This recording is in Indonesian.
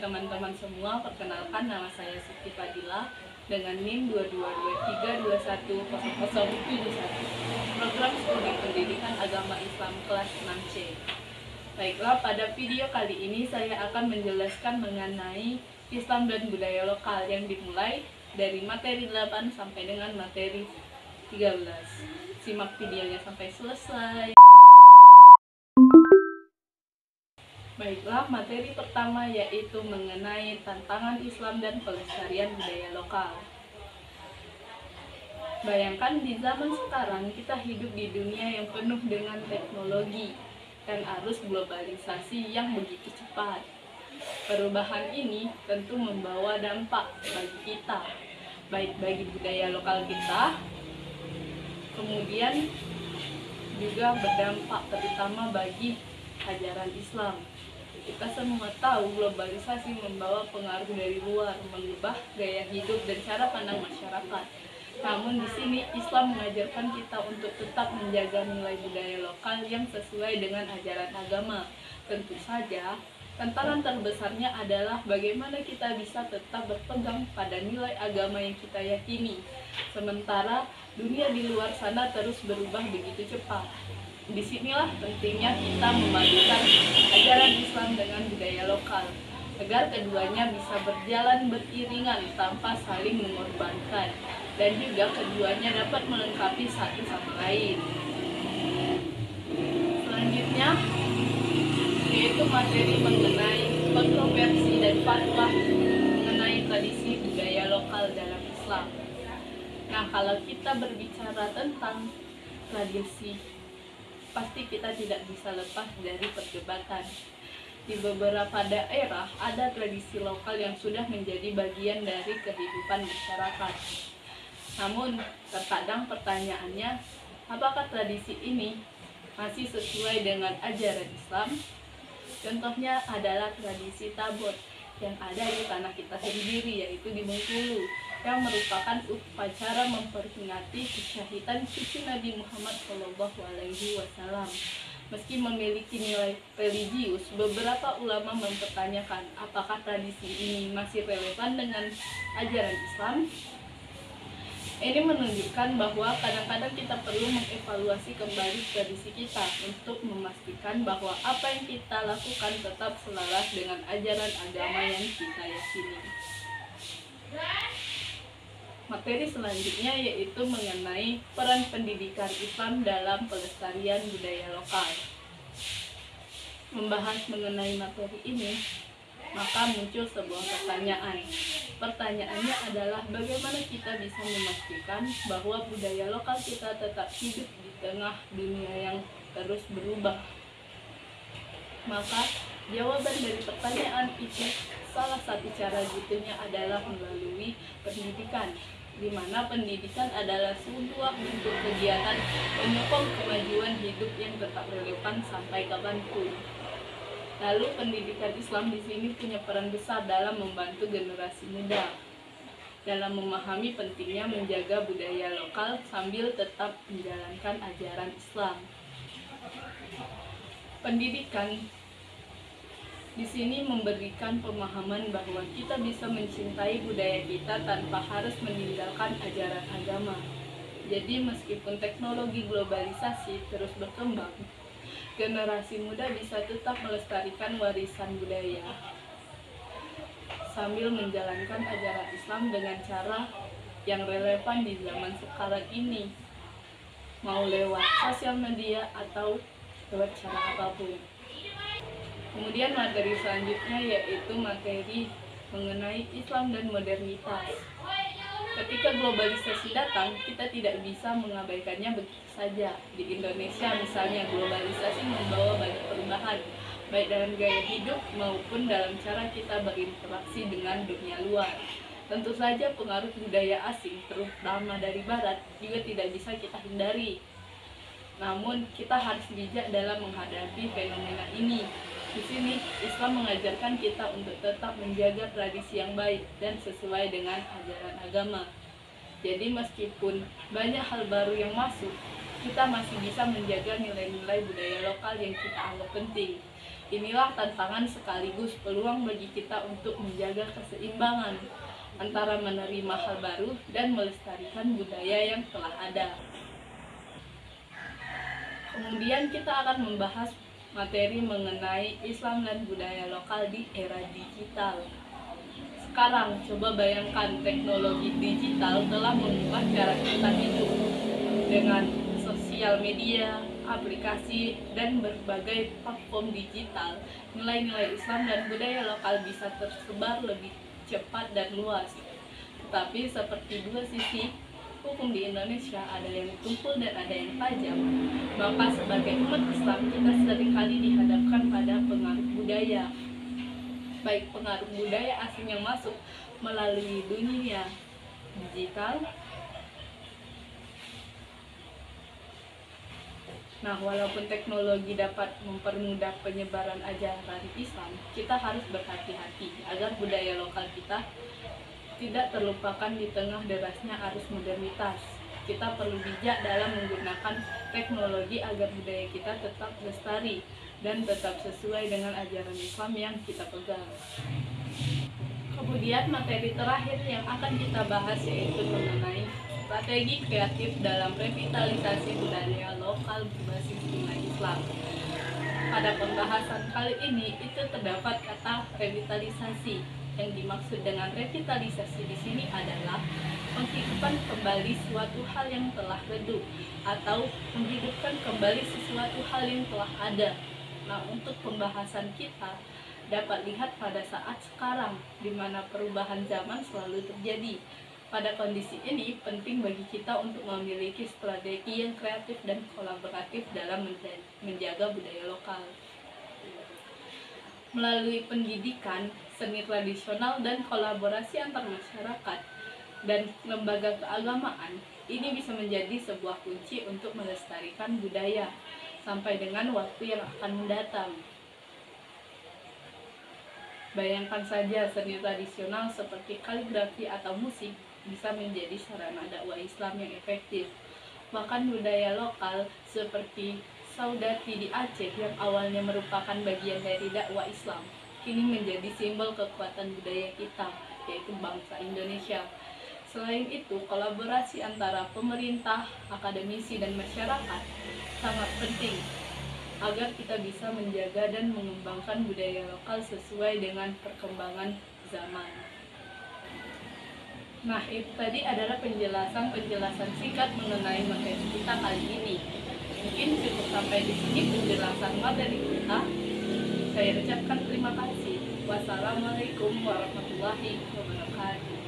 teman-teman semua, perkenalkan nama saya Siti Fadila dengan NIM 2223210071. Program Studi Pendidikan Agama Islam kelas 6C. Baiklah, pada video kali ini saya akan menjelaskan mengenai Islam dan budaya lokal yang dimulai dari materi 8 sampai dengan materi 13. Simak videonya sampai selesai. Baiklah, materi pertama yaitu mengenai tantangan Islam dan pelestarian budaya lokal. Bayangkan di zaman sekarang kita hidup di dunia yang penuh dengan teknologi dan arus globalisasi yang begitu cepat. Perubahan ini tentu membawa dampak bagi kita, baik bagi budaya lokal kita, kemudian juga berdampak terutama bagi ajaran Islam. Kita semua tahu globalisasi membawa pengaruh dari luar, mengubah gaya hidup dan cara pandang masyarakat. Namun di sini Islam mengajarkan kita untuk tetap menjaga nilai budaya lokal yang sesuai dengan ajaran agama. Tentu saja, tantangan terbesarnya adalah bagaimana kita bisa tetap berpegang pada nilai agama yang kita yakini. Sementara dunia di luar sana terus berubah begitu cepat. Disinilah pentingnya kita memadukan ajaran Islam dengan budaya lokal, agar keduanya bisa berjalan beriringan tanpa saling mengorbankan, dan juga keduanya dapat melengkapi satu sama lain. Selanjutnya, yaitu materi mengenai kontroversi dan fatwa mengenai tradisi budaya lokal dalam Islam. Nah, kalau kita berbicara tentang tradisi, pasti kita tidak bisa lepas dari perdebatan. Di beberapa daerah ada tradisi lokal yang sudah menjadi bagian dari kehidupan masyarakat. Namun, terkadang pertanyaannya, apakah tradisi ini masih sesuai dengan ajaran Islam? Contohnya adalah tradisi Tabot yang ada di tanah kita sendiri, yaitu di Bengkulu, yang merupakan upacara memperingati kesyahidan cucu Nabi Muhammad SAW. Meski memiliki nilai religius, beberapa ulama mempertanyakan apakah tradisi ini masih relevan dengan ajaran Islam. Ini menunjukkan bahwa kadang-kadang kita perlu mengevaluasi kembali tradisi kita untuk memastikan bahwa apa yang kita lakukan tetap selaras dengan ajaran agama yang kita yakini. Materi selanjutnya yaitu mengenai peran pendidikan Islam dalam pelestarian budaya lokal. Membahas mengenai materi ini, maka muncul sebuah pertanyaan. Pertanyaannya adalah bagaimana kita bisa memastikan bahwa budaya lokal kita tetap hidup di tengah dunia yang terus berubah. Maka jawaban dari pertanyaan itu, salah satu cara jitunya adalah melalui pendidikan, di mana pendidikan adalah sebuah bentuk kegiatan penyokong kemajuan hidup yang tetap relevan sampai kapanpun. Lalu pendidikan Islam di sini punya peran besar dalam membantu generasi muda dalam memahami pentingnya menjaga budaya lokal sambil tetap menjalankan ajaran Islam. Pendidikan di sini memberikan pemahaman bahwa kita bisa mencintai budaya kita tanpa harus meninggalkan ajaran agama. Jadi meskipun teknologi globalisasi terus berkembang, generasi muda bisa tetap melestarikan warisan budaya sambil menjalankan ajaran Islam dengan cara yang relevan di zaman sekarang ini, mau lewat sosial media atau lewat cara apapun. Kemudian materi selanjutnya yaitu materi mengenai Islam dan modernitas. Ketika globalisasi datang, kita tidak bisa mengabaikannya begitu saja. Di Indonesia misalnya, globalisasi membawa banyak perubahan, baik dalam gaya hidup maupun dalam cara kita berinteraksi dengan dunia luar. Tentu saja pengaruh budaya asing, terutama dari Barat, juga tidak bisa kita hindari. Namun, kita harus bijak dalam menghadapi fenomena ini. Di sini, Islam mengajarkan kita untuk tetap menjaga tradisi yang baik dan sesuai dengan ajaran agama. Jadi, meskipun banyak hal baru yang masuk, kita masih bisa menjaga nilai-nilai budaya lokal yang kita anggap penting. Inilah tantangan sekaligus peluang bagi kita untuk menjaga keseimbangan antara menerima hal baru dan melestarikan budaya yang telah ada. Kemudian kita akan membahas materi mengenai Islam dan budaya lokal di era digital. Sekarang coba bayangkan teknologi digital telah mengubah cara kita hidup dengan sosial media, aplikasi, dan berbagai platform digital. Nilai-nilai Islam dan budaya lokal bisa tersebar lebih cepat dan luas. Tetapi seperti dua sisi hukum di Indonesia, ada yang tumpul dan ada yang tajam. Maka sebagai umat Islam kita seringkali dihadapkan pada pengaruh budaya, baik pengaruh budaya asing yang masuk melalui dunia digital. Nah, walaupun teknologi dapat mempermudah penyebaran ajaran Islam, kita harus berhati-hati agar budaya lokal kita tidak terlupakan di tengah derasnya arus modernitas. Kita perlu bijak dalam menggunakan teknologi agar budaya kita tetap lestari dan tetap sesuai dengan ajaran Islam yang kita pegang. Kemudian materi terakhir yang akan kita bahas yaitu mengenai strategi kreatif dalam revitalisasi budaya lokal berbasis nilai Islam. Pada pembahasan kali ini itu terdapat kata revitalisasi. Yang dimaksud dengan revitalisasi di sini adalah menghidupkan kembali suatu hal yang telah redup atau menghidupkan kembali sesuatu hal yang telah ada. Nah, untuk pembahasan kita dapat lihat pada saat sekarang di mana perubahan zaman selalu terjadi. Pada kondisi ini penting bagi kita untuk memiliki strategi yang kreatif dan kolaboratif dalam menjaga budaya lokal. Melalui pendidikan, seni tradisional, dan kolaborasi antar masyarakat dan lembaga keagamaan, ini bisa menjadi sebuah kunci untuk melestarikan budaya sampai dengan waktu yang akan mendatang. Bayangkan saja seni tradisional seperti kaligrafi atau musik bisa menjadi sarana dakwah Islam yang efektif. Bahkan budaya lokal seperti Saudati di Aceh yang awalnya merupakan bagian dari dakwah Islam, kini menjadi simbol kekuatan budaya kita, yaitu bangsa Indonesia. Selain itu, kolaborasi antara pemerintah, akademisi, dan masyarakat sangat penting agar kita bisa menjaga dan mengembangkan budaya lokal sesuai dengan perkembangan zaman. Nah, itu tadi adalah penjelasan singkat mengenai materi kita kali ini. Mungkin cukup sampai di sini penjelasan materi kita. Saya ucapkan terima kasih. Wassalamualaikum warahmatullahi wabarakatuh.